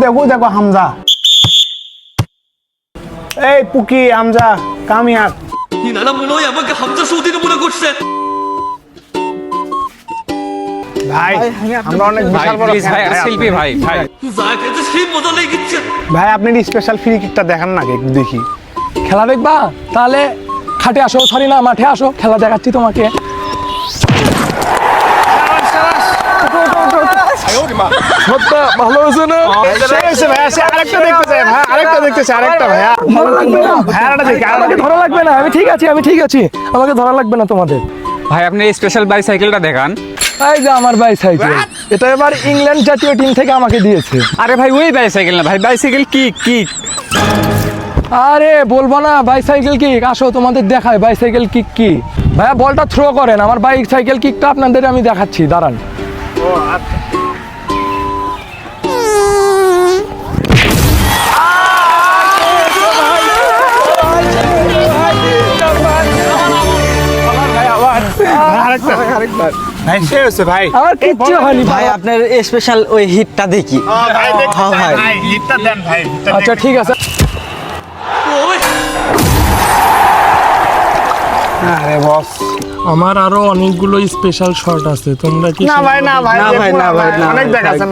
দেখো দেখো হামজা, এই পুকি হামজা কামিয়াত। ইনারা মনে হয় আমাকে হামজা সৌদিনে মনে করছে। ভাই আমরা অনেক বিশাল বড় প্লিজ ভাই সেলফি ভাই ভাই যা খেতে সেই মজা লেগেছে। ভাই আপনি স্পেশাল ফ্রি কিকটা দেখান না একটু দেখি। খেলা দেখবা? তাহলে খাটে আসো, সরি না মাঠে আসো, খেলা দেখাচ্ছি তোমাকে। ভালো হয়েছে না? আরেকটা দেখতে চাই ভাই, আরেকটা দেখতে চাই, আরেকটা ভাইয়া ভালো লাগবে না? ভাইয়াটা দেখি আমাকে ধরা লাগবে না, আমি ঠিক আছি, আমি ঠিক আছি, আমাকে ধরা লাগবে না তোমাদের। ভাই আপনি স্পেশাল বাইসাইকেলটা দেখান। এই যে আমার বাইসাইকেল, এটা এবার ইংল্যান্ড জাতীয় টিম থেকে আমাকে দিয়েছে। আরে ভাই ওই বাইসাইকেল না ভাই, বাইসাইকেল কিক কিক। আরে বলবো না বাইসাইকেল কিক, আসো তোমাদের দেখায় বাইসাইকেল কিক কি। ভাইয়া বলটা থ্রো করেন, আমার বাইসাইকেল কিকটা আপনাদের আমি দেখাচ্ছি, দাঁড়ান। ভাই সে হচ্ছে ভাই। আমার কিচ্ছু হয়নি ভাই আপনার স্পেশাল ওই হিটটা দেখি। ভাই দেখি হ্যাঁ ভাই। ভাই হিটটা দেন ভাই, হিটটা আচ্ছা ঠিক আছে। ওই আরে বস আমার আরো অনেকগুলো স্পেশাল শট আছে, তোমরা কি না ভাই না ভাই না ভাই, না ভাই, না অনেক ভাই। দেখাচ্ছেন।